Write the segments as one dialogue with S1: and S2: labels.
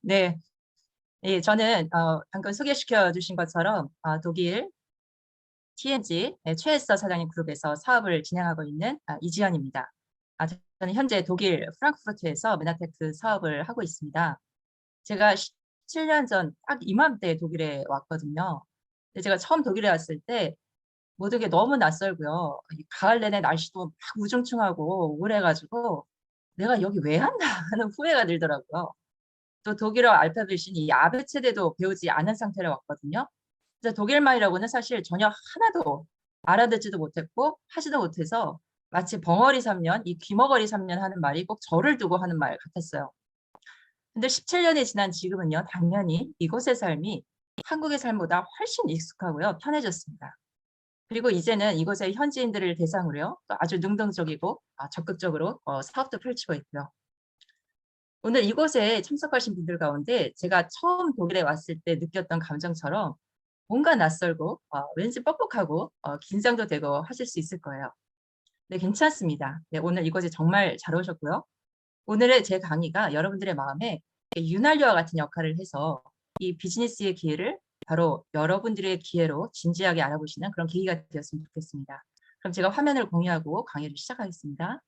S1: 네. 예, 저는 방금 소개시켜 주신 것처럼 독일 TNG 최에서 사장님 그룹에서 사업을 진행하고 있는 이지연입니다. 저는 현재 독일 프랑크푸르트에서 메나테크 사업을 하고 있습니다. 제가 17년 전 딱 이맘때 독일에 왔거든요. 근데 제가 처음 독일에 왔을 때 모든 게 너무 낯설고요. 이 가을 내내 날씨도 막 우중충하고 우울해 가지고 '내가 여기 왜 왔나.' 하는 후회가 들더라고요. 또 독일어 알파벳인 이 아베체대도 배우지 않은 상태로 왔거든요. 그래서 독일말이라고는 사실 전혀 하나도 알아듣지도 못했고 하지도 못해서 마치 벙어리 3 년, 이 귀머거리 3년 하는 말이 꼭 저를 두고 하는 말 같았어요. 근데 17 년이 지난 지금은요, 당연히 이곳의 삶이 한국의 삶보다 훨씬 익숙하고요, 편해졌습니다. 그리고 이제는 이곳의 현지인들을 대상으로요, 또 아주 능동적이고 적극적으로 사업도 펼치고 있고요. 오늘 이곳에 참석하신 분들 가운데 제가 처음 독일에 왔을 때 느꼈던 감정처럼 뭔가 낯설고 왠지 뻑뻑하고 긴장도 되고 하실 수 있을 거예요. 네, 괜찮습니다. 네, 오늘 이곳에 정말 잘 오셨고요. 오늘의 제 강의가 여러분들의 마음에 윤활유와 같은 역할을 해서 이 비즈니스의 기회를 바로 여러분들의 기회로 진지하게 알아보시는 그런 계기가 되었으면 좋겠습니다. 그럼 제가 화면을 공유하고 강의를 시작하겠습니다.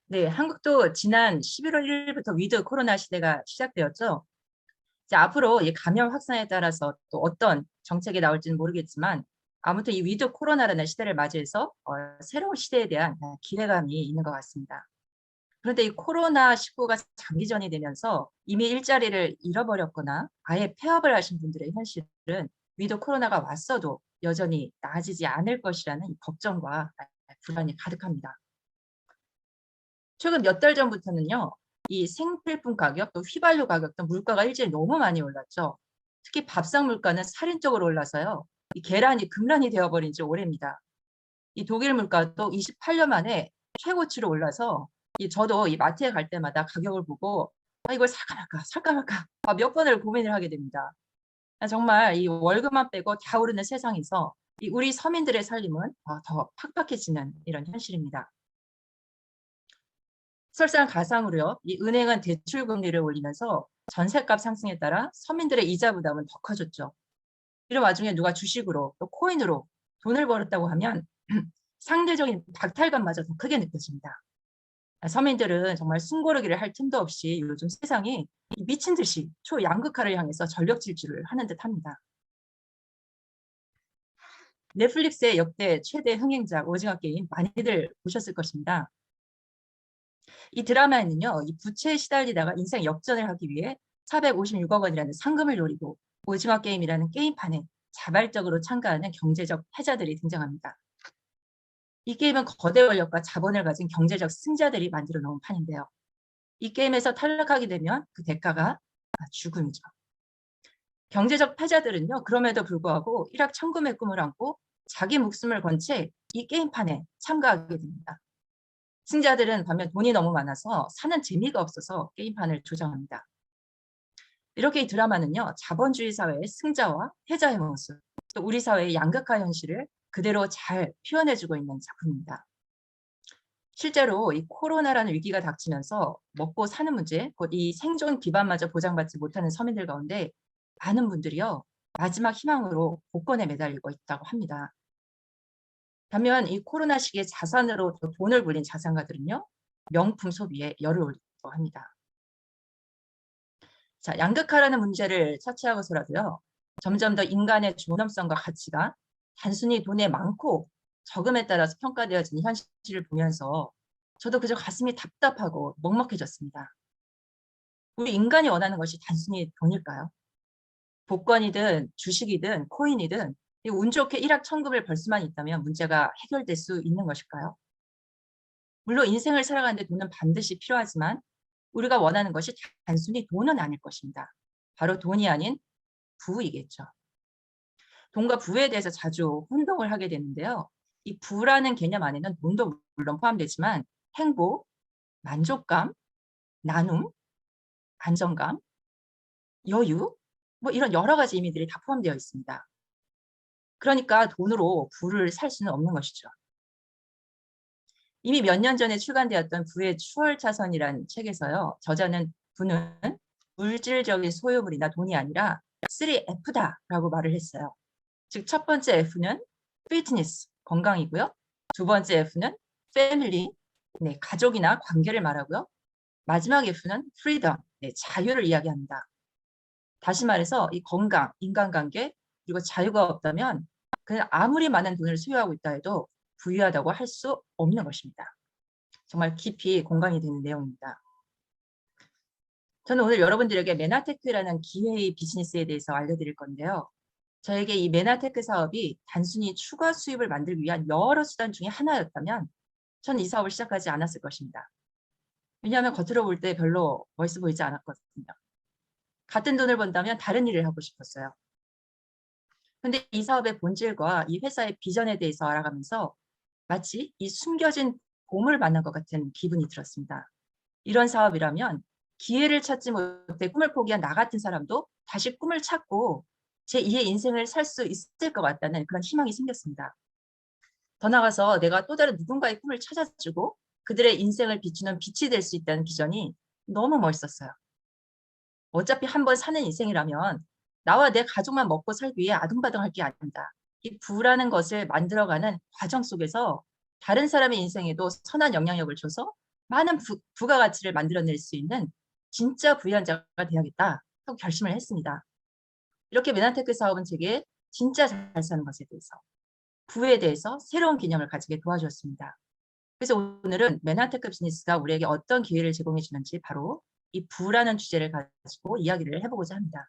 S1: 네, 한국도 지난 11월 1 일부터 위드 코로나 시대가 시작되었죠. 이제 앞으로 이 감염 확산에 따라서 또 어떤 정책이 나올지는 모르겠지만 아무튼 이 위드 코로나라는 시대를 맞이해서 새로운 시대에 대한 기대감이 있는 것 같습니다. 그런데 이 코로나19가 장기전이 되면서 이미 일자리를 잃어버렸거나 아예 폐업을 하신 분들의 현실은 위드 코로나가 왔어도 여전히 나아지지 않을 것이라는 이 걱정과 불안이 가득합니다. 최근 몇 달 전부터는요. 이 생필품 가격 또 휘발유 가격 등 물가가 일제히 너무 많이 올랐죠. 특히 밥상 물가는 살인적으로 올라서요. 이 계란이 급란이 되어 버린 지 오래입니다. 이 독일 물가도 28년 만에 최고치로 올라서 저도 이 마트에 갈 때마다 가격을 보고 '아 이걸 살까 말까, 살까 말까.' 몇 번을 고민을 하게 됩니다. 정말 이 월급만 빼고 다 오르는 세상에서 이 우리 서민들의 살림은 더 팍팍해지는 이런 현실입니다. 설상가상으로요. 이 은행은 대출 금리를 올리면서 전셋값 상승에 따라 서민들의 이자 부담은 더 커졌죠. 이런 와중에 누가 주식으로 또 코인으로 돈을 벌었다고 하면 상대적인 박탈감마저 더 크게 느껴집니다. 서민들은 정말 숨고르기를 할 틈도 없이 요즘 세상이 미친 듯이 초양극화를 향해서 전력 질주를 하는 듯합니다. 넷플릭스의 역대 최대 흥행작 오징어 게임 많이들 보셨을 것입니다. 이 드라마에는요. 이 부채에 시달리다가 인생 역전을 하기 위해 456억 원이라는 상금을 노리고 오징어 게임이라는 게임판에 자발적으로 참가하는 경제적 패자들이 등장합니다. 이 게임은 거대 권력과 자본을 가진 경제적 승자들이 만들어 놓은 판인데요. 이 게임에서 탈락하게 되면 그 대가가 죽음이죠. 경제적 패자들은요. 그럼에도 불구하고 일확천금의 꿈을 안고 자기 목숨을 건 채 이 게임판에 참가하게 됩니다. 승자들은 반면 돈이 너무 많아서 사는 재미가 없어서 게임판을 조정합니다. 이렇게 이 드라마는요. 자본주의 사회의 승자와 패자의 모습, 또 우리 사회의 양극화 현실을 그대로 잘 표현해 주고 있는 작품입니다. 실제로 이 코로나라는 위기가 닥치면서 먹고 사는 문제, 곧 이 생존 기반마저 보장받지 못하는 서민들 가운데 많은 분들이요. 마지막 희망으로 복권에 매달리고 있다고 합니다. 반면 이 코로나 시기에 자산으로 더 돈을 불린 자산가들은요. 명품 소비에 열을 올리기도 합니다. 자, 양극화라는 문제를 차치하고서라도요. 점점 더 인간의 존엄성과 가치가 단순히 돈의 많고 적음에 따라서 평가되어지는 현실을 보면서 저도 그저 가슴이 답답하고 먹먹해졌습니다. 우리 인간이 원하는 것이 단순히 돈일까요? 복권이든 주식이든 코인이든 운 좋게 일확천금을 벌 수만 있다면 문제가 해결될 수 있는 것일까요? 물론 인생을 살아가는데 돈은 반드시 필요하지만 우리가 원하는 것이 단순히 돈은 아닐 것입니다. 바로 돈이 아닌 부이겠죠. 돈과 부에 대해서 자주 혼동을 하게 되는데요. 이 부라는 개념 안에는 돈도 물론 포함되지만 행복, 만족감, 나눔, 안정감, 여유 뭐 이런 여러 가지 의미들이 다 포함되어 있습니다. 그러니까 돈으로 부를 살 수는 없는 것이죠. 이미 몇 년 전에 출간되었던 부의 추월차선이라는 책에서요. 저자는 부는 물질적인 소유물이나 돈이 아니라 3F다라고 말을 했어요. 즉 첫 번째 F는 피트니스, 건강이고요. 두 번째 F는 패밀리, 네, 가족이나 관계를 말하고요. 마지막 F는 프리덤, 네, 자유를 이야기합니다. 다시 말해서 이 건강, 인간관계, 그리고 자유가 없다면 그냥 아무리 많은 돈을 소유하고 있다 해도 부유하다고 할 수 없는 것입니다. 정말 깊이 공감이 되는 내용입니다. 저는 오늘 여러분들에게 메나테크라는 기회의 비즈니스에 대해서 알려드릴 건데요. 저에게 이 메나테크 사업이 단순히 추가 수입을 만들기 위한 여러 수단 중에 하나였다면 저는 이 사업을 시작하지 않았을 것입니다. 왜냐하면 겉으로 볼 때 별로 멋있어 보이지 않았거든요. 같은 돈을 번다면 다른 일을 하고 싶었어요. 근데 이 사업의 본질과 이 회사의 비전에 대해서 알아가면서 마치 이 숨겨진 보물을 만난 것 같은 기분이 들었습니다. 이런 사업이라면 기회를 찾지 못해 꿈을 포기한 나 같은 사람도 다시 꿈을 찾고 제2의 인생을 살 수 있을 것 같다는 그런 희망이 생겼습니다. 더 나아가서 내가 또 다른 누군가의 꿈을 찾아주고 그들의 인생을 비추는 빛이 될 수 있다는 비전이 너무 멋있었어요. 어차피 한 번 사는 인생이라면 나와 내 가족만 먹고 살기 위해 아둥바둥할 게 아니다. 이 부라는 것을 만들어가는 과정 속에서 다른 사람의 인생에도 선한 영향력을 줘서 많은 부가가치를 만들어낼 수 있는 진짜 부유한 자가 되야겠다 하고 결심을 했습니다. 이렇게 메나테크 사업은 제게 진짜 잘 사는 것에 대해서, 부에 대해서 새로운 개념을 가지게 도와주었습니다. 그래서 오늘은 메나테크 비즈니스가 우리에게 어떤 기회를 제공해 주는지 바로 이 부라는 주제를 가지고 이야기를 해보고자 합니다.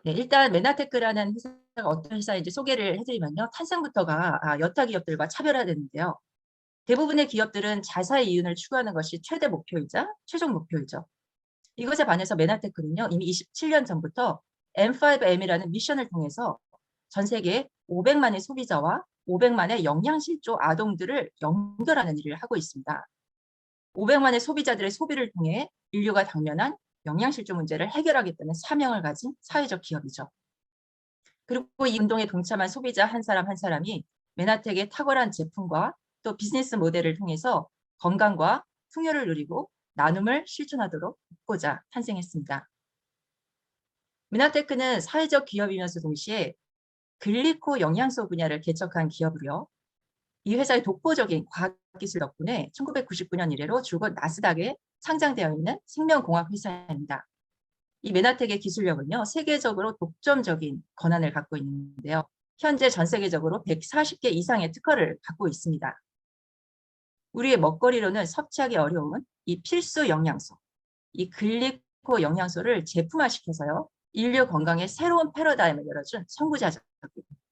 S1: 네, 일단 메나테크라는 회사가 어떤 회사인지 소개를 해드리면요. 탄생부터가 여타 기업들과 차별화되는데요. 대부분의 기업들은 자사의 이윤을 추구하는 것이 최대 목표이자 최종 목표이죠. 이것에 반해서 메나테크는요. 이미 27년 전부터 M5M이라는 미션을 통해서 전 세계 500만의 소비자와 500만의 영양실조 아동들을 연결하는 일을 하고 있습니다. 500만의 소비자들의 소비를 통해 인류가 당면한 영양실조 문제를 해결하겠다는 사명을 가진 사회적 기업이죠. 그리고 이 운동에 동참한 소비자 한 사람 한 사람이 메나텍의 탁월한 제품과 또 비즈니스 모델을 통해서 건강과 풍요를 누리고 나눔을 실천하도록 돕고자 탄생했습니다. 메나테크는 사회적 기업이면서 동시에 글리코 영양소 분야를 개척한 기업으로요. 이 회사의 독보적인 과학기술 덕분에 1999년 이래로 줄곧 나스닥에 상장되어 있는 생명공학 회사입니다. 이 메나텍의 기술력은요. 세계적으로 독점적인 권한을 갖고 있는데요. 현재 전 세계적으로 140개 이상의 특허를 갖고 있습니다. 우리의 먹거리로는 섭취하기 어려운 이 필수 영양소, 이 글리코 영양소를 제품화시켜서요. 인류 건강의 새로운 패러다임을 열어준 선구자적인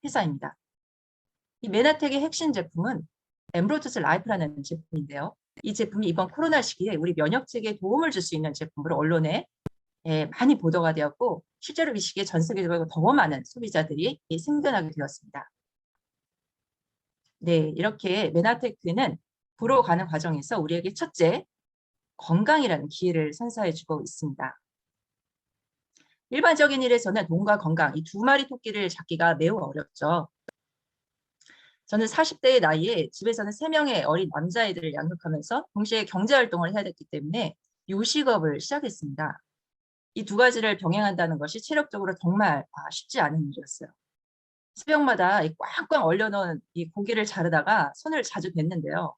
S1: 회사입니다. 이 메나텍의 핵심 제품은 엠브로투스 라이프라는 제품인데요. 이 제품이 이번 코로나 시기에 우리 면역체계에 도움을 줄 수 있는 제품으로 언론에 많이 보도가 되었고 실제로 이 시기에 전 세계적으로 더 많은 소비자들이 생겨나게 되었습니다. 네, 이렇게 메나테크는 부로 가는 과정에서 우리에게 첫째, 건강이라는 기회를 선사해주고 있습니다. 일반적인 일에서는 돈과 건강, 이 두 마리 토끼를 잡기가 매우 어렵죠. 저는 40대의 나이에 집에서는 3명의 어린 남자아이들을 양육하면서 동시에 경제활동을 해야 됐기 때문에 요식업을 시작했습니다. 이 두 가지를 병행한다는 것이 체력적으로 정말 쉽지 않은 일이었어요. 새벽마다 꽝꽝 얼려놓은 이 고기를 자르다가 손을 자주 댔는데요.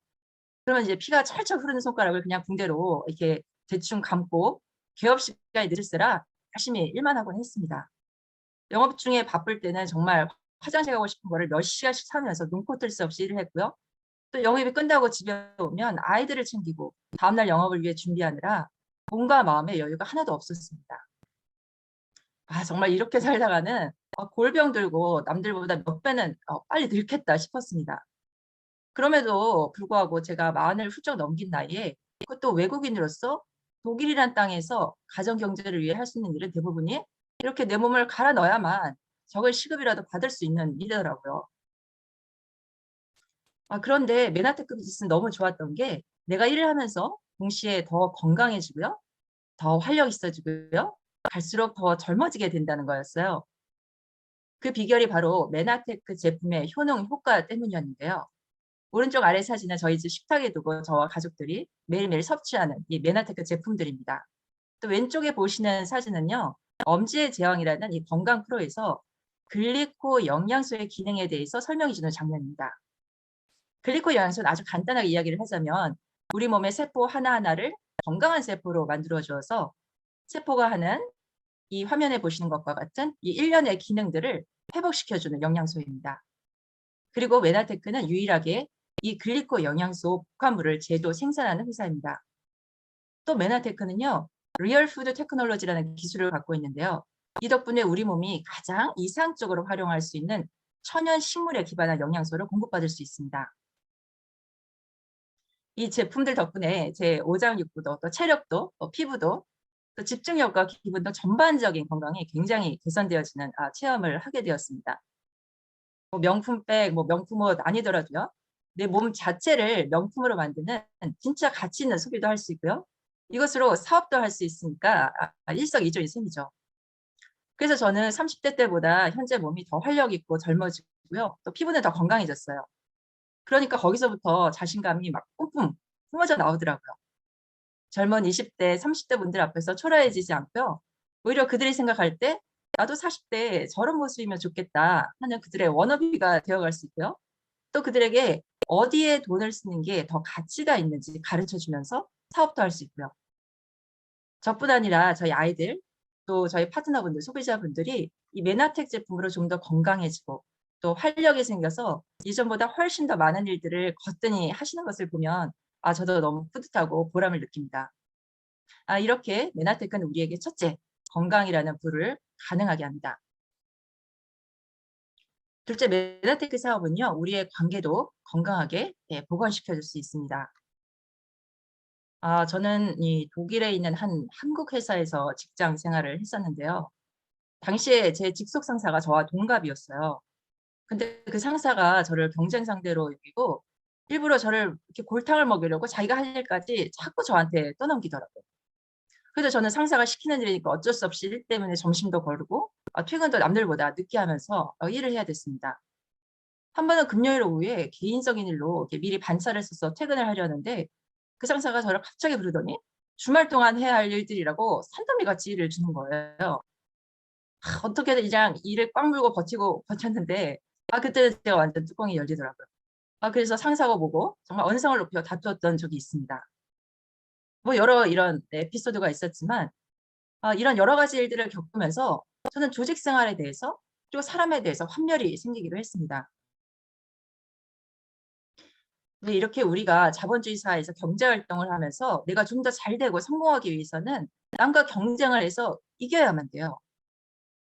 S1: 그러면 이제 피가 철철 흐르는 손가락을 그냥 붕대로 이렇게 대충 감고 개업 시간이 늦을세라 열심히 일만 하곤 했습니다. 영업 중에 바쁠 때는 정말 화장실 가고 싶은 거를 몇 시간씩 참으면서 눈코 뜰 새 없이 일을 했고요. 또 영업이 끝나고 집에 오면 아이들을 챙기고 다음날 영업을 위해 준비하느라 몸과 마음의 여유가 하나도 없었습니다. 정말 이렇게 살다가는 골병 들고 남들보다 몇 배는 빨리 늙겠다 싶었습니다. 그럼에도 불구하고 제가 40을 훌쩍 넘긴 나이에 그것도 외국인으로서 독일이란 땅에서 가정 경제를 위해 할 수 있는 일은 대부분이 이렇게 내 몸을 갈아 넣어야만 적을 시급이라도 받을 수 있는 일이더라고요. 그런데 메나테크 비즈니스는 너무 좋았던 게 내가 일을 하면서 동시에 더 건강해지고요. 더 활력 있어지고요. 갈수록 더 젊어지게 된다는 거였어요. 그 비결이 바로 메나테크 제품의 효능 효과 때문이었는데요. 오른쪽 아래 사진은 저희 집 식탁에 두고 저와 가족들이 매일매일 섭취하는 이 메나테크 제품들입니다. 또 왼쪽에 보시는 사진은요. 엄지의 제왕이라는 이 건강 프로에서 글리코 영양소의 기능에 대해서 설명해 주는 장면입니다. 글리코 영양소는 아주 간단하게 이야기를 하자면 우리 몸의 세포 하나하나를 건강한 세포로 만들어 주어서 세포가 하는 이 화면에 보시는 것과 같은 이 일련의 기능들을 회복시켜 주는 영양소입니다. 그리고 메나테크는 유일하게 이 글리코 영양소 복합물을 제도 생산하는 회사입니다. 또 메나테크는요. 리얼 푸드 테크놀로지라는 기술을 갖고 있는데요. 이 덕분에 우리 몸이 가장 이상적으로 활용할 수 있는 천연 식물에 기반한 영양소를 공급받을 수 있습니다. 이 제품들 덕분에 제 오장육부도 또 체력도 또 피부도 또 집중력과 기분 등 전반적인 건강이 굉장히 개선되어지는 체험을 하게 되었습니다. 뭐 명품백, 뭐 명품옷 아니더라도요. 내 몸 자체를 명품으로 만드는 진짜 가치 있는 소비도 할 수 있고요. 이것으로 사업도 할 수 있으니까 일석이조의 셈이죠. 그래서 저는 30대 때보다 현재 몸이 더 활력 있고 젊어지고요. 또 피부는 더 건강해졌어요. 그러니까 거기서부터 자신감이 막 뿜뿜 뿜어져 나오더라고요. 젊은 20대, 30대 분들 앞에서 초라해지지 않고요. 오히려 그들이 생각할 때 '나도 40대에 저런 모습이면 좋겠다.' 하는 그들의 워너비가 되어갈 수 있고요. 또 그들에게 어디에 돈을 쓰는 게 더 가치가 있는지 가르쳐 주면서 사업도 할 수 있고요. 저뿐 아니라 저희 아이들 또 저희 파트너분들, 소비자분들이 이 메나텍 제품으로 좀 더 건강해지고 또 활력이 생겨서 이전보다 훨씬 더 많은 일들을 거뜬히 하시는 것을 보면 저도 너무 뿌듯하고 보람을 느낍니다. 이렇게 메나텍은 우리에게 첫째, 건강이라는 부를 가능하게 합니다. 둘째, 메나테크 사업은요. 우리의 관계도 건강하게 복원시켜 줄 수 있습니다. 저는 이 독일에 있는 한 한국 회사에서 직장 생활을 했었는데요. 당시에 제 직속 상사가 저와 동갑이었어요. 근데 그 상사가 저를 경쟁 상대로 여기고 일부러 저를 이렇게 골탕을 먹이려고 자기가 할 일까지 자꾸 저한테 떠넘기더라고요. 그래서 저는 상사가 시키는 일이니까 어쩔 수 없이 일 때문에 점심도 거르고 퇴근도 남들보다 늦게 하면서 일을 해야 됐습니다. 한 번은 금요일 오후에 개인적인 일로 이렇게 미리 반차를 써서 퇴근을 하려는데 그 상사가 저를 갑자기 부르더니 주말 동안 해야 할 일들이라고 산더미 같이 일을 주는 거예요. 어떻게든 그냥 이를 꽉 물고 버티고 버텼는데 그때는 제가 완전 뚜껑이 열리더라고요. 그래서 상사가 보고 정말 언성을 높여 다투었던 적이 있습니다. 뭐 여러 이런 에피소드가 있었지만 이런 여러 가지 일들을 겪으면서 저는 조직 생활에 대해서 그리고 사람에 대해서 환멸이 생기기도 했습니다. 근데 이렇게 우리가 자본주의 사회에서 경제 활동을 하면서 내가 좀 더 잘 되고 성공하기 위해서는 남과 경쟁을 해서 이겨야만 돼요.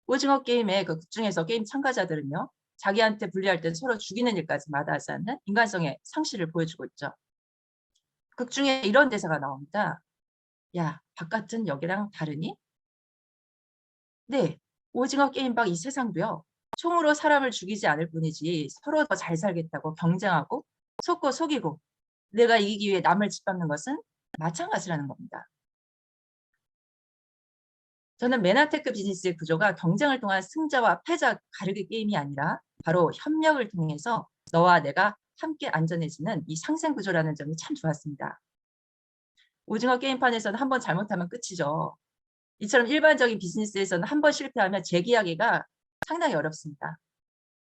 S1: 오징어 게임의 그 극중에서 게임 참가자들은요. 자기한테 불리할 때 서로 죽이는 일까지 마다하지 않는 인간성의 상실을 보여주고 있죠. 극중에 이런 대사가 나옵니다. "야, 바깥은 여기랑 다르니?" 네. 오징어 게임박 이 세상도요. 총으로 사람을 죽이지 않을 뿐이지 서로 더 잘 살겠다고 경쟁하고 속고 속이고 내가 이기기 위해 남을 짓밟는 것은 마찬가지라는 겁니다. 저는 메나테크 비즈니스의 구조가 경쟁을 통한 승자와 패자 가르기 게임이 아니라 바로 협력을 통해서 너와 내가 함께 안전해지는 이 상생 구조라는 점이 참 좋았습니다. 오징어 게임판에서는 한 번 잘못하면 끝이죠. 이처럼 일반적인 비즈니스에서는 한 번 실패하면 재기하기가 상당히 어렵습니다.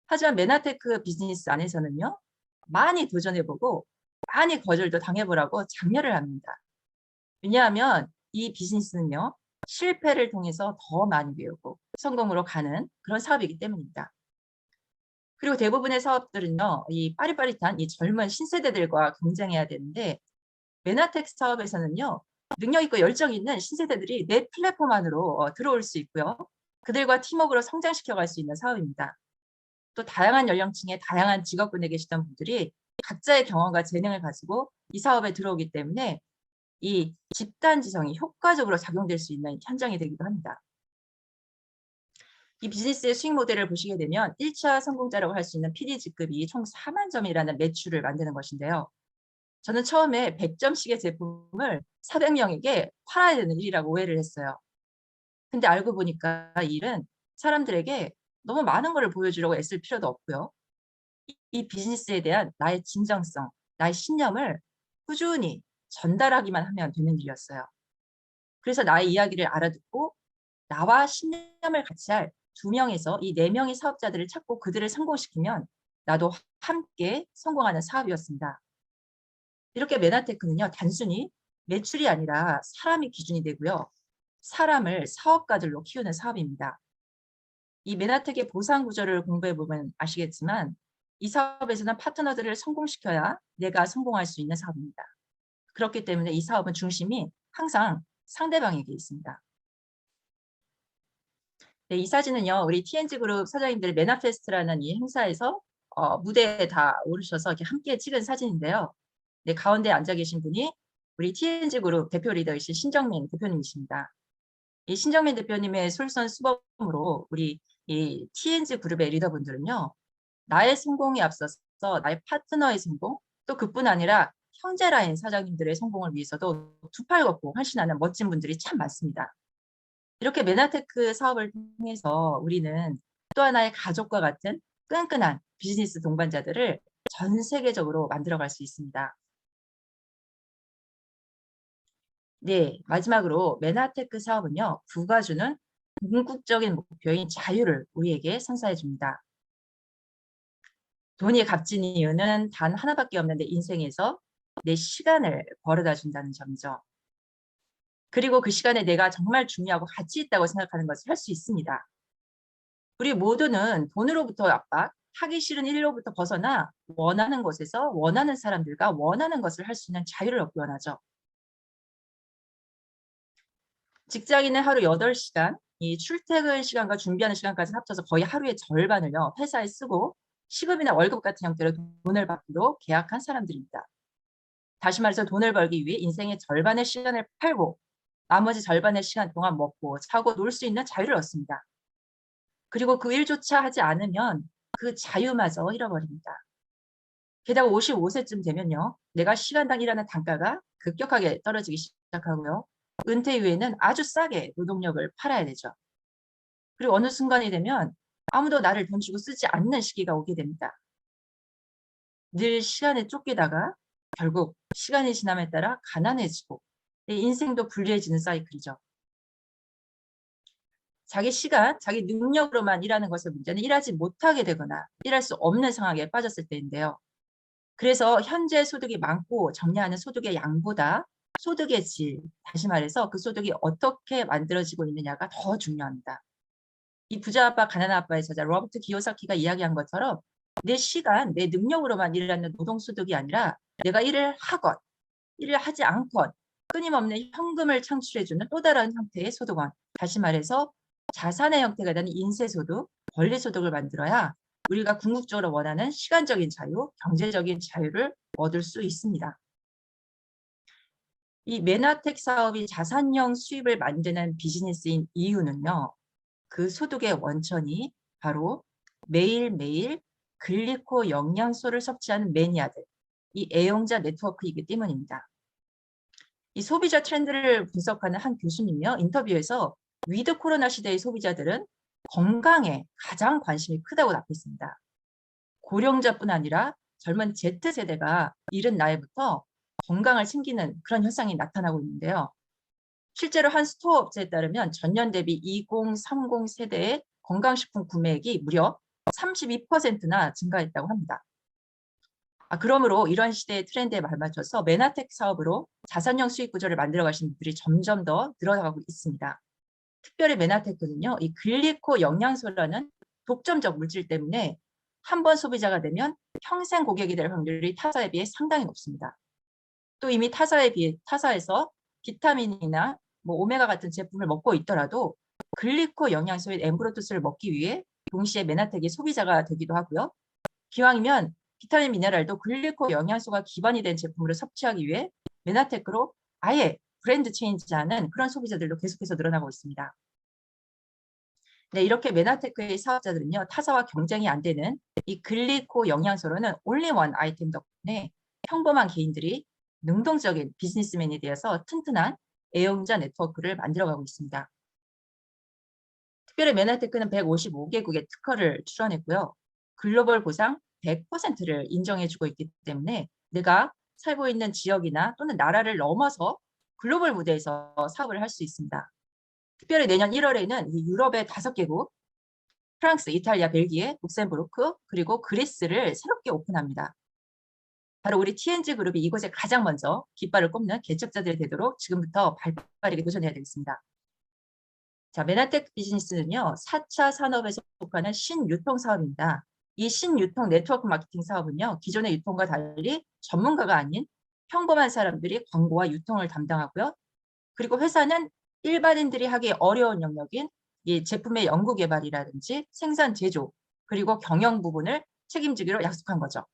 S1: 하지만 메나테크 비즈니스 안에서는요. 많이 도전해 보고 많이 거절도 당해 보라고 장려를 합니다. 왜냐하면 이 비즈니스는요. 실패를 통해서 더 많이 배우고 성공으로 가는 그런 사업이기 때문입니다. 그리고 대부분의 사업들은요. 이 빠릿빠릿한 이 젊은 신세대들과 경쟁해야 되는데 메나텍 사업에서는요. 능력 있고 열정 있는 신세대들이 내 플랫폼 안으로 들어올 수 있고요. 그들과 팀워크로 성장시켜 갈 수 있는 사업입니다. 또 다양한 연령층의 다양한 직업군에 계시던 분들이 각자의 경험과 재능을 가지고 이 사업에 들어오기 때문에 이 집단 지성이 효과적으로 작용될 수 있는 현장이 되기도 합니다. 이 비즈니스의 수익 모델을 보시게 되면 1차 성공자라고 할 수 있는 PDG급이 총 4만 점이라는 매출을 만드는 것인데요. 저는 처음에 100점씩의 제품을 400명에게 팔아야 되는 일이라고 오해를 했어요. 근데 알고 보니까 이 일은 사람들에게 너무 많은 거를 보여주려고 애쓸 필요도 없고요. 이 비즈니스에 대한 나의 진정성, 나의 신념을 꾸준히 전달하기만 하면 되는 일이었어요. 그래서 나의 이야기를 알아듣고 나와 신념을 같이 할 2명에서 이 4명의 사업자들을 찾고 그들을 성공시키면 나도 함께 성공하는 사업이었습니다. 이렇게 메나테크는요, 단순히 매출이 아니라 사람이 기준이 되고요. 사람을 사업가들로 키우는 사업입니다. 이 메나텍의 보상 구조를 공부해 보면 아시겠지만 이 사업에서는 파트너들을 성공시켜야 내가 성공할 수 있는 사업입니다. 그렇기 때문에 이 사업은 중심이 항상 상대방에게 있습니다. 네, 이 사진은요, 우리 TNG 그룹 사장님들 메나페스트라는 이 행사에서 무대에 다 오르셔서 이렇게 함께 찍은 사진인데요. 네, 가운데 앉아 계신 분이 우리 TNG 그룹 대표 리더이신 신정민 대표님이십니다. 이 신정민 대표님의 솔선수범으로 우리 이 TNG 그룹의 리더분들은요, 나의 성공에 앞서서 나의 파트너의 성공, 또 그뿐 아니라 형제라인 사장님들의 성공을 위해서도 두 팔 걷고 헌신하는 멋진 분들이 참 많습니다. 이렇게 메나테크 사업을 통해서 우리는 또 하나의 가족과 같은 끈끈한 비즈니스 동반자들을 전 세계적으로 만들어갈 수 있습니다. 네, 마지막으로 메나테크 사업은요, 부가 주는 궁극적인 목표인 자유를 우리에게 선사해 줍니다. 돈이 값진 이유는 단 하나밖에 없는데 인생에서 내 시간을 벌어다 준다는 점이죠. 그리고 그 시간에 내가 정말 중요하고 가치 있다고 생각하는 것을 할 수 있습니다. 우리 모두는 돈으로부터 압박, 하기 싫은 일로부터 벗어나 원하는 곳에서 원하는 사람들과 원하는 것을 할 수 있는 자유를 얻기 원하죠. 직장인은 하루 8시간, 이 출퇴근 시간과 준비하는 시간까지 합쳐서 거의 하루의 절반을요, 회사에 쓰고 시급이나 월급 같은 형태로 돈을 받기로 계약한 사람들입니다. 다시 말해서 돈을 벌기 위해 인생의 절반의 시간을 팔고 나머지 절반의 시간 동안 먹고 자고 놀 수 있는 자유를 얻습니다. 그리고 그 일조차 하지 않으면 그 자유마저 잃어버립니다. 게다가 55세쯤 되면요, 내가 시간당 일하는 단가가 급격하게 떨어지기 시작하고요. 은퇴 이후에는 아주 싸게 노동력을 팔아야 되죠. 그리고 어느 순간이 되면 아무도 나를 돈 주고 쓰지 않는 시기가 오게 됩니다. 늘 시간에 쫓기다가 결국 시간이 지남에 따라 가난해지고 인생도 불리해지는 사이클이죠. 자기 시간, 자기 능력으로만 일하는 것의 문제는 일하지 못하게 되거나 일할 수 없는 상황에 빠졌을 때인데요. 그래서 현재 소득이 많고 정리하는 소득의 양보다 소득의 질, 다시 말해서 그 소득이 어떻게 만들어지고 있느냐가 더 중요합니다. 이 부자 아빠, 가난한 아빠의 저자 로버트 기요사키가 이야기한 것처럼 내 시간, 내 능력으로만 일하는 노동소득이 아니라 내가 일을 하건, 일을 하지 않건 끊임없는 현금을 창출해주는 또 다른 형태의 소득원, 다시 말해서 자산의 형태가 되는 인세소득, 권리소득을 만들어야 우리가 궁극적으로 원하는 시간적인 자유, 경제적인 자유를 얻을 수 있습니다. 이 메나텍 사업이 자산형 수입을 만드는 비즈니스인 이유는요. 그 소득의 원천이 바로 매일매일 글리코 영양소를 섭취하는 매니아들, 이 애용자 네트워크이기 때문입니다. 이 소비자 트렌드를 분석하는 한 교수님이요, 인터뷰에서 위드 코로나 시대의 소비자들은 건강에 가장 관심이 크다고 답했습니다. 고령자뿐 아니라 젊은 Z세대가 이른 나이부터 건강을 챙기는 그런 현상이 나타나고 있는데요. 실제로 한 스토어 업체에 따르면 전년 대비 2030 세대의 건강식품 구매액이 무려 32%나 증가했다고 합니다. 그러므로 이런 시대의 트렌드에 발맞춰서 메나텍 사업으로 자산형 수익 구조를 만들어 가시는 분들이 점점 더 늘어나고 있습니다. 특별히 메나테크는요, 이 글리코 영양소라는 독점적 물질 때문에 한 번 소비자가 되면 평생 고객이 될 확률이 타사에 비해 상당히 높습니다. 또 이미 타사에서 비타민이나 오메가 같은 제품을 먹고 있더라도 글리코 영양소인 엠브로투스를 먹기 위해 동시에 메나텍의 소비자가 되기도 하고요. 기왕이면 비타민 미네랄도 글리코 영양소가 기반이 된 제품으로 섭취하기 위해 메나테크로 아예 브랜드 체인지하는 그런 소비자들도 계속해서 늘어나고 있습니다. 네, 이렇게 메나테크의 사업자들은요, 타사와 경쟁이 안 되는 이 글리코 영양소로는 올리원 아이템 덕분에 평범한 개인들이 능동적인 비즈니스맨이 되어서 튼튼한 애용자 네트워크를 만들어가고 있습니다. 특별히 메나테크는 155개국의 특허를 출원했고요. 글로벌 보상 100%를 인정해주고 있기 때문에 내가 살고 있는 지역이나 또는 나라를 넘어서 글로벌 무대에서 사업을 할 수 있습니다. 특별히 내년 1월에는 이 유럽의 5개국, 프랑스, 이탈리아, 벨기에, 룩셈부르크, 그리고 그리스를 새롭게 오픈합니다. 바로 우리 TNG 그룹이 이곳에 가장 먼저 깃발을 꼽는 개척자들이 되도록 지금부터 발빠르게 도전해야 되겠습니다. 자, 메나텍 비즈니스는요, 4차 산업에 속하는 신유통 사업입니다. 이 신유통 네트워크 마케팅 사업은요, 기존의 유통과 달리 전문가가 아닌 평범한 사람들이 광고와 유통을 담당하고요. 그리고 회사는 일반인들이 하기 어려운 영역인 이 제품의 연구 개발이라든지 생산 제조, 그리고 경영 부분을 책임지기로 약속한 거죠.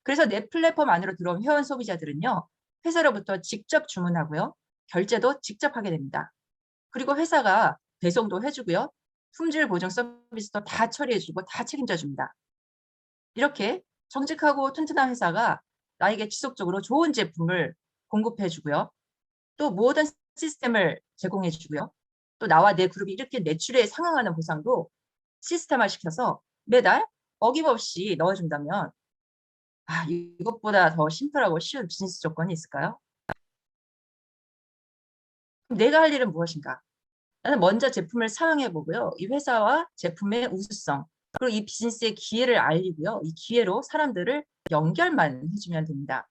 S1: 그래서 내 플랫폼 안으로 들어온 회원 소비자들은요, 회사로부터 직접 주문하고요. 결제도 직접 하게 됩니다. 그리고 회사가 배송도 해주고요. 품질 보증 서비스도 다 처리해주고 다 책임져 줍니다. 이렇게 정직하고 튼튼한 회사가 나에게 지속적으로 좋은 제품을 공급해주고요. 또 모든 시스템을 제공해주고요. 또 나와 내 그룹이 일으킨 매출에 상응하는 보상도 시스템화 시켜서 매달 어김없이 넣어준다면 이것보다 더 심플하고 쉬운 비즈니스 조건이 있을까요? 그럼 내가 할 일은 무엇인가? 나는 먼저 제품을 사용해 보고요. 이 회사와 제품의 우수성, 그리고 이 비즈니스의 기회를 알리고요. 이 기회로 사람들을 연결만 해주면 됩니다.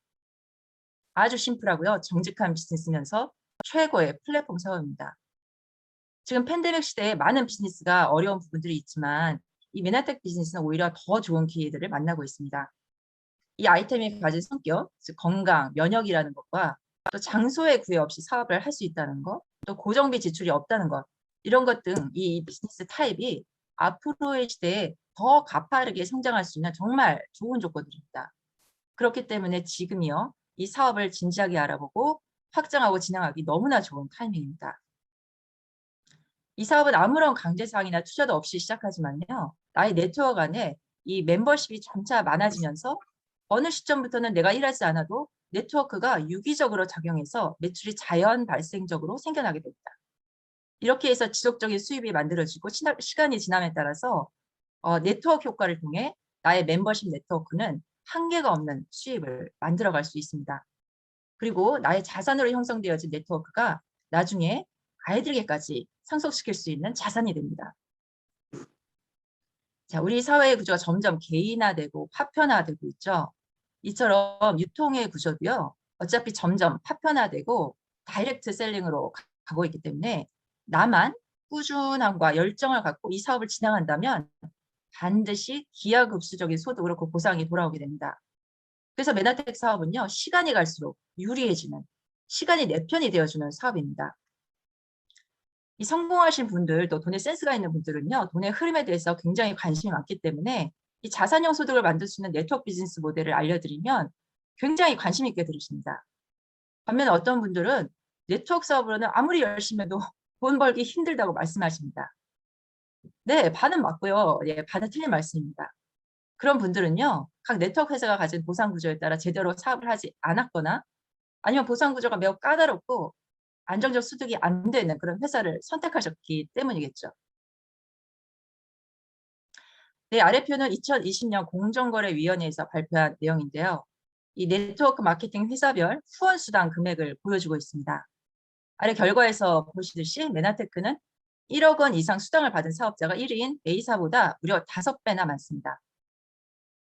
S1: 아주 심플하고요. 정직한 비즈니스면서 최고의 플랫폼 사업입니다. 지금 팬데믹 시대에 많은 비즈니스가 어려운 부분들이 있지만 이 메나텍 비즈니스는 오히려 더 좋은 기회들을 만나고 있습니다. 이 아이템이 가진 성격, 즉 건강, 면역이라는 것과 또 장소의 구애 없이 사업을 할 수 있다는 것, 또 고정비 지출이 없다는 것, 이런 것 등 이 비즈니스 타입이 앞으로의 시대에 더 가파르게 성장할 수 있는 정말 좋은 조건들입니다. 그렇기 때문에 지금이요, 이 사업을 진지하게 알아보고 확장하고 진행하기 너무나 좋은 타이밍입니다. 이 사업은 아무런 강제사항이나 투자도 없이 시작하지만요. 나의 네트워크 안에 이 멤버십이 점차 많아지면서 어느 시점부터는 내가 일하지 않아도 네트워크가 유기적으로 작용해서 매출이 자연 발생적으로 생겨나게 됩니다. 이렇게 해서 지속적인 수입이 만들어지고 시간이 지남에 따라서 네트워크 효과를 통해 나의 멤버십 네트워크는 한계가 없는 수입을 만들어갈 수 있습니다. 그리고 나의 자산으로 형성되어진 네트워크가 나중에 아이들에게까지 상속시킬 수 있는 자산이 됩니다. 자, 우리 사회의 구조가 점점 개인화되고 파편화되고 있죠. 이처럼 유통의 구조도요. 어차피 점점 파편화되고 다이렉트 셀링으로 가고 있기 때문에 나만 꾸준함과 열정을 갖고 이 사업을 진행한다면 반드시 기하급수적인 소득으로 그 보상이 돌아오게 됩니다. 그래서 메나텍 사업은요. 시간이 갈수록 유리해지는, 시간이 내 편이 되어주는 사업입니다. 이 성공하신 분들, 또 돈에 센스가 있는 분들은요. 돈의 흐름에 대해서 굉장히 관심이 많기 때문에 이 자산형 소득을 만들 수 있는 네트워크 비즈니스 모델을 알려드리면 굉장히 관심 있게 들으십니다. 반면에 어떤 분들은 네트워크 사업으로는 아무리 열심히 해도 돈 벌기 힘들다고 말씀하십니다. 네, 반은 맞고요. 예, 반은 틀린 말씀입니다. 그런 분들은요. 각 네트워크 회사가 가진 보상 구조에 따라 제대로 사업을 하지 않았거나 아니면 보상 구조가 매우 까다롭고 안정적 소득이 안 되는 그런 회사를 선택하셨기 때문이겠죠. 네, 아래표는 2020년 공정거래위원회에서 발표한 내용인데요. 이 네트워크 마케팅 회사별 후원 수당 금액을 보여주고 있습니다. 아래 결과에서 보시듯이 메나테크는 1억 원 이상 수당을 받은 사업자가 1위인 A사보다 무려 5배나 많습니다.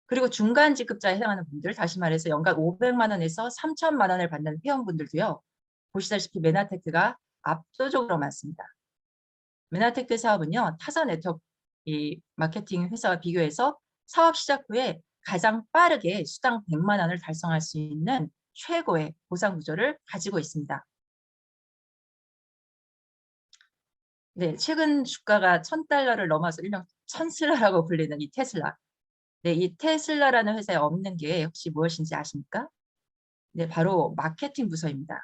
S1: 그리고 중간 직급자에 해당하는 분들, 다시 말해서 연간 500만 원에서 3천만 원을 받는 회원분들도요. 보시다시피 메나테크가 압도적으로 많습니다. 메나테크 사업은요. 타사 네트워크 마케팅 회사와 비교해서 사업 시작 후에 가장 빠르게 수당 100만 원을 달성할 수 있는 최고의 보상 구조를 가지고 있습니다. 네, 최근 주가가 1,000달러를 넘어서 일명 천슬라라고 불리는 이 테슬라. 네, 이 테슬라라는 회사에 없는 게 혹시 무엇인지 아십니까? 네, 바로 마케팅 부서입니다.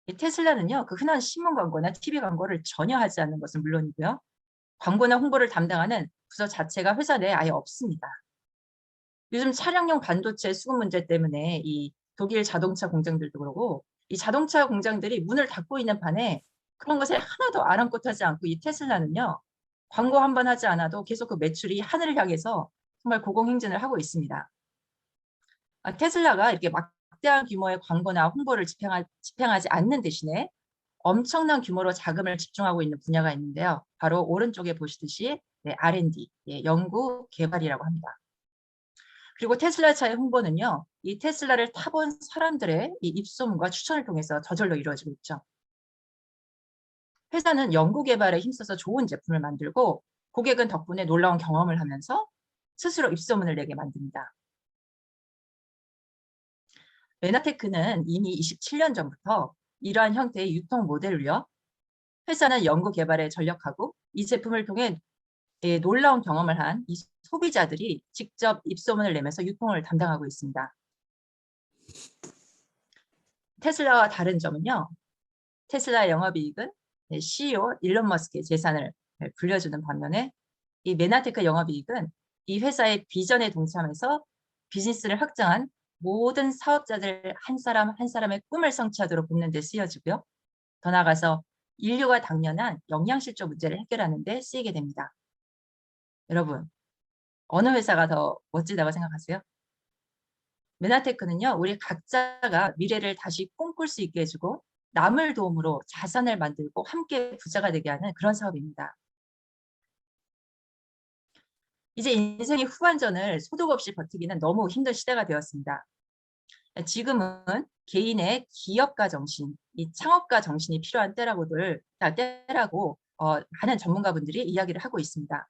S1: 이 테슬라는요, 그 흔한 신문 광고나 TV 광고를 전혀 하지 않는 것은 물론이고요. 광고나 홍보를 담당하는 부서 자체가 회사 내에 아예 없습니다. 요즘 차량용 반도체 수급 문제 때문에 이 독일 자동차 공장들도 그러고 이 자동차 공장들이 문을 닫고 있는 판에 그런 것에 하나도 아랑곳하지 않고 이 테슬라는요. 광고 한 번 하지 않아도 계속 그 매출이 하늘을 향해서 정말 고공행진을 하고 있습니다. 테슬라가 이렇게 막대한 규모의 광고나 홍보를 집행하지 않는 대신에 엄청난 규모로 자금을 집중하고 있는 분야가 있는데요. 바로 오른쪽에 보시듯이 R&D, 연구 개발이라고 합니다. 그리고 테슬라 차의 홍보는요. 이 테슬라를 타본 사람들의 이 입소문과 추천을 통해서 저절로 이루어지고 있죠. 회사는 연구 개발에 힘써서 좋은 제품을 만들고 고객은 덕분에 놀라운 경험을 하면서 스스로 입소문을 내게 만듭니다. 메나테크는 이미 27년 전부터 이러한 형태의 유통 모델로요. 회사는 연구 개발에 전력하고 이 제품을 통해 놀라운 경험을 한 이 소비자들이 직접 입소문을 내면서 유통을 담당하고 있습니다. 테슬라와 다른 점은요. 테슬라의 영업이익은 CEO 일론 머스크의 재산을 불려주는 반면에 이 메나테크 영업이익은 이 회사의 비전에 동참해서 비즈니스를 확장한 모든 사업자들 한 사람 한 사람의 꿈을 성취하도록 돕는 데 쓰여지고요. 더 나아가서 인류가 당면한 영양실조 문제를 해결하는 데 쓰이게 됩니다. 여러분, 어느 회사가 더 멋지다고 생각하세요? 메나테크는요. 우리 각자가 미래를 다시 꿈꿀 수 있게 해주고 남을 도움으로 자산을 만들고 함께 부자가 되게 하는 그런 사업입니다. 이제 인생의 후반전을 소득 없이 버티기는 너무 힘든 시대가 되었습니다. 지금은 개인의 기업가 정신, 이 창업가 정신이 필요한 때라고 많은 전문가분들이 이야기를 하고 있습니다.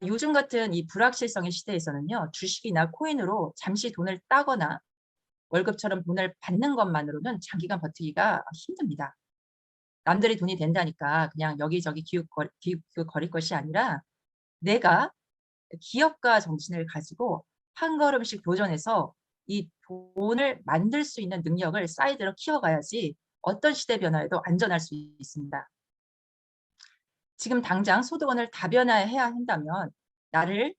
S1: 요즘 같은 이 불확실성의 시대에서는요. 주식이나 코인으로 잠시 돈을 따거나 월급처럼 돈을 받는 것만으로는 장기간 버티기가 힘듭니다. 남들이 돈이 된다니까 그냥 여기저기 기웃기웃거릴 것이 아니라 내가 기업가 정신을 가지고 한 걸음씩 도전해서 이 돈을 만들 수 있는 능력을 사이드로 키워가야지 어떤 시대 변화에도 안전할 수 있습니다. 지금 당장 소득원을 다변화해야 한다면 나를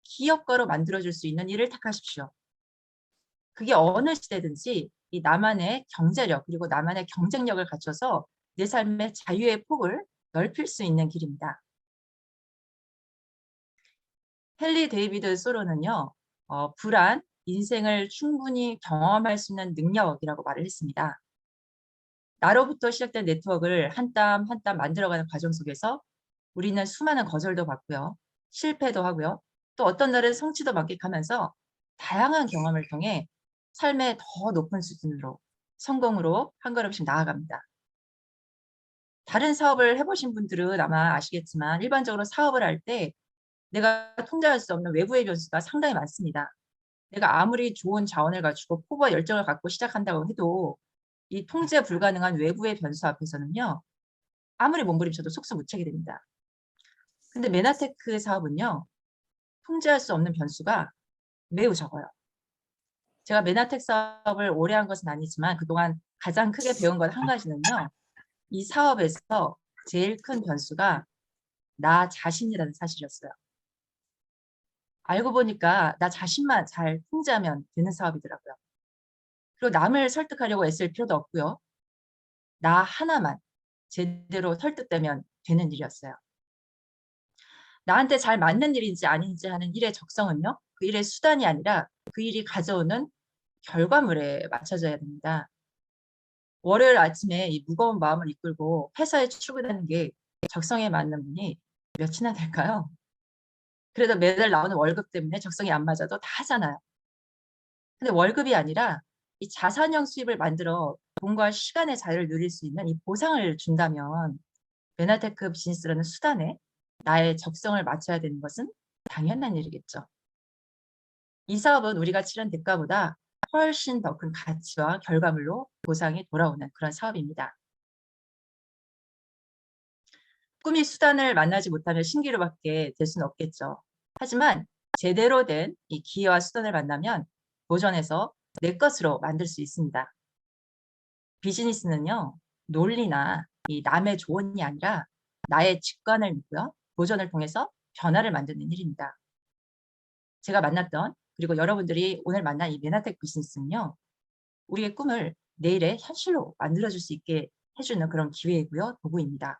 S1: 기업가로 만들어줄 수 있는 일을 택하십시오. 그게 어느 시대든지 이 나만의 경제력 그리고 나만의 경쟁력을 갖춰서 내 삶의 자유의 폭을 넓힐 수 있는 길입니다. 헨리 데이비드 소로는요. 불안, 인생을 충분히 경험할 수 있는 능력이라고 말을 했습니다. 나로부터 시작된 네트워크를 한 땀 한 땀 만들어가는 과정 속에서 우리는 수많은 거절도 받고요. 실패도 하고요. 또 어떤 날은 성취도 만끽하면서 다양한 경험을 통해 삶의 더 높은 수준으로 성공으로 한 걸음씩 나아갑니다. 다른 사업을 해보신 분들은 아마 아시겠지만 일반적으로 사업을 할 때 내가 통제할 수 없는 외부의 변수가 상당히 많습니다. 내가 아무리 좋은 자원을 갖추고 포부와 열정을 갖고 시작한다고 해도 이 통제 불가능한 외부의 변수 앞에서는요. 아무리 몸부림쳐도 속수무책이 됩니다. 근데 메나테크 사업은요. 통제할 수 없는 변수가 매우 적어요. 제가 메나텍 사업을 오래 한 것은 아니지만 그동안 가장 크게 배운 것 한 가지는요. 이 사업에서 제일 큰 변수가 나 자신이라는 사실이었어요. 알고 보니까 나 자신만 잘 통제하면 되는 사업이더라고요. 그리고 남을 설득하려고 애쓸 필요도 없고요. 나 하나만 제대로 설득되면 되는 일이었어요. 나한테 잘 맞는 일인지 아닌지 하는 일의 적성은요. 그 일의 수단이 아니라 그 일이 가져오는 결과물에 맞춰져야 됩니다. 월요일 아침에 이 무거운 마음을 이끌고 회사에 출근하는 게 적성에 맞는 분이 몇이나 될까요? 그래도 매달 나오는 월급 때문에 적성이 안 맞아도 다 하잖아요. 근데 월급이 아니라 이 자산형 수입을 만들어 돈과 시간의 자유를 누릴 수 있는 이 보상을 준다면 메나테크 비즈니스라는 수단에 나의 적성을 맞춰야 되는 것은 당연한 일이겠죠. 이 사업은 우리가 치른 대가보다 훨씬 더 큰 가치와 결과물로 보상이 돌아오는 그런 사업입니다. 꿈이 수단을 만나지 못하면 신기루밖에 될 수는 없겠죠. 하지만 제대로 된 이 기회와 수단을 만나면 도전해서 내 것으로 만들 수 있습니다. 비즈니스는요. 논리나 이 남의 조언이 아니라 나의 직관을 믿고요. 도전을 통해서 변화를 만드는 일입니다. 제가 만났던 그리고 여러분들이 오늘 만난 이 메나텍 비즈니스는요. 우리의 꿈을 내일의 현실로 만들어줄 수 있게 해주는 그런 기회이고요. 도구입니다.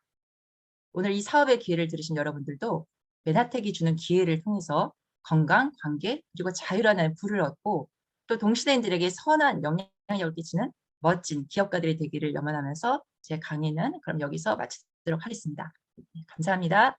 S1: 오늘 이 사업의 기회를 들으신 여러분들도 메나텍이 주는 기회를 통해서 건강, 관계, 그리고 자유라는 부를 얻고 또 동시대인들에게 선한 영향력을 끼치는 멋진 기업가들이 되기를 염원하면서 제 강의는 그럼 여기서 마치도록 하겠습니다. 네, 감사합니다.